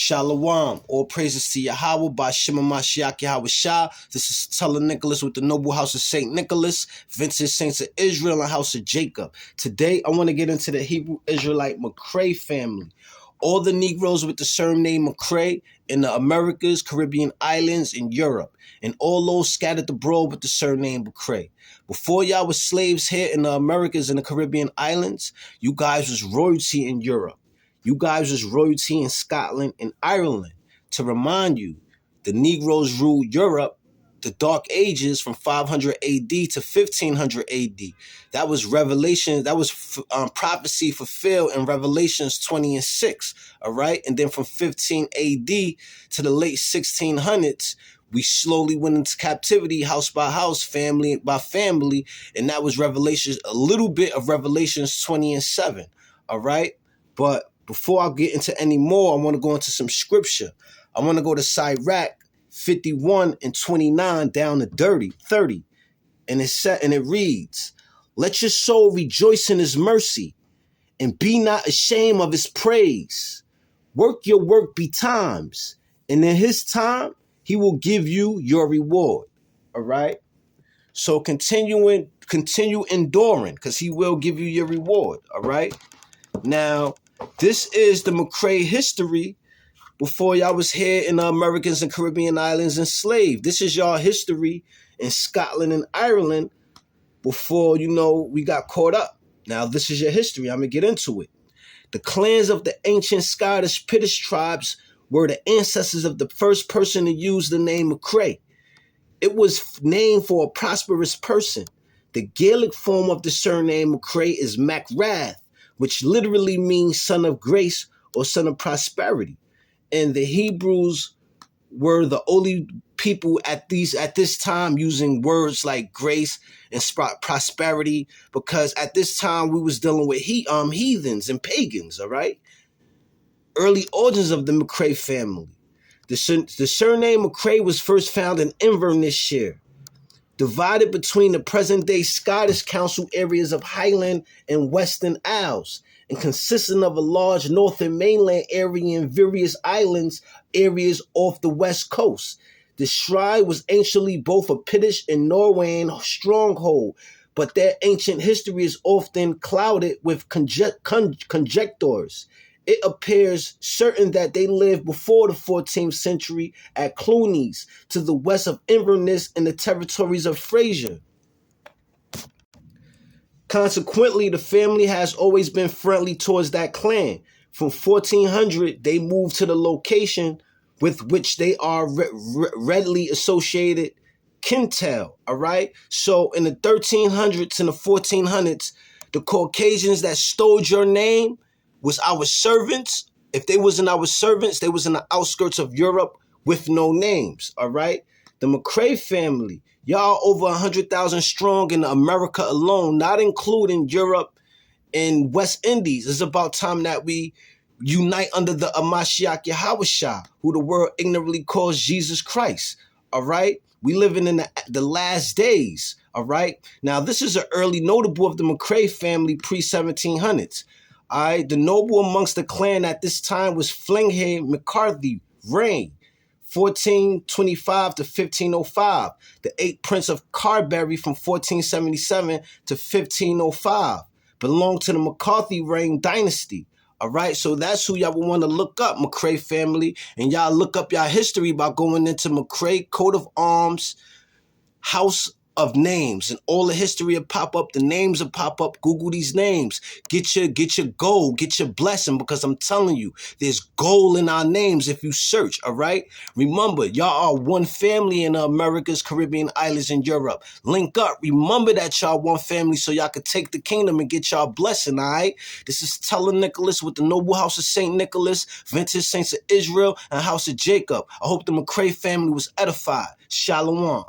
Shalom. All praises to Yahweh by Shema Mashiach Yahweh Shah. This is Teller Nicholas with the Noble House of St. Nicholas, Vincent Saints of Israel, and House of Jacob. Today, I want to get into the Hebrew Israelite MacRae family. All the Negroes with the surname MacRae in the Americas, Caribbean islands, and Europe, and all those scattered abroad with the surname MacRae. Before y'all was slaves here in the Americas and the Caribbean islands, you guys was royalty in Europe. You guys was royalty in Scotland and Ireland. To remind you, the Negroes ruled Europe, the Dark Ages, from 500 AD to 1500 AD. That was Revelation. That was prophecy fulfilled in Revelations 20 and 6. All right. And then from 15 AD to the late 1600s, we slowly went into captivity, house by house, family by family. And that was Revelations, a little bit of Revelations 20 and 7. All right. But before I get into any more, I want to go into some scripture. I want to go to Sirach 51 and 29 down to 30. And it reads, "Let your soul rejoice in his mercy, and be not ashamed of his praise. Work your work betimes, and in his time he will give you your reward." All right. So continue enduring, because he will give you your reward. All right. Now, this is the MacRae history before y'all was here in the Americas and Caribbean islands enslaved. This is y'all history in Scotland and Ireland before, we got caught up. Now, this is your history. I'm going to get into it. The clans of the ancient Scottish Pictish tribes were the ancestors of the first person to use the name MacRae. It was named for a prosperous person. The Gaelic form of the surname MacRae is MacRae, which literally means son of grace or son of prosperity. And the Hebrews were the only people at this time using words like grace and prosperity, because at this time we was dealing with heathens and pagans, all right? Early origins of the MacRae family. The surname MacRae was first found in Inverness-shire, divided between the present-day Scottish Council areas of Highland and Western Isles, and consisting of a large northern mainland area and various islands areas off the west coast. The Shire was anciently both a Pictish and Norwegian stronghold, but their ancient history is often clouded with conjectures. It appears certain that they lived before the 14th century at Clunies, to the west of Inverness in the territories of Fraser. Consequently, the family has always been friendly towards that clan. From 1400, they moved to the location with which they are readily associated kintel, all right? So in the 1300s and the 1400s, the Caucasians that stole your name was our servants. If they wasn't our servants, they was in the outskirts of Europe with no names, all right? The MacRae family, y'all over 100,000 strong in America alone, not including Europe and West Indies. It's about time that we unite under the Mashiach Yahweh Shah, who the world ignorantly calls Jesus Christ, all right? We living in the last days, all right? Now, this is an early notable of the MacRae family pre-1700s. All right, the noble amongst the clan at this time was Flinghay McCarthy, reign 1425 to 1505. The 8th Prince of Carberry from 1477 to 1505 belonged to the McCarthy reign dynasty. All right, so that's who y'all would want to look up, MacRae family, and y'all look up y'all history by going into MacRae coat of arms, house of names, and all the history will pop up. The names will pop up. Google these names. Get your gold, get your blessing, because I'm telling you, there's gold in our names if you search, all right? Remember, y'all are one family in the Americas, Caribbean islands, and Europe. Link up. Remember that y'all one family so y'all could take the kingdom and get y'all blessing, all right? This is Teller Nicholas with the Noble House of St. Nicholas, Vintage Saints of Israel, and House of Jacob. I hope the MacRae family was edified. Shalom.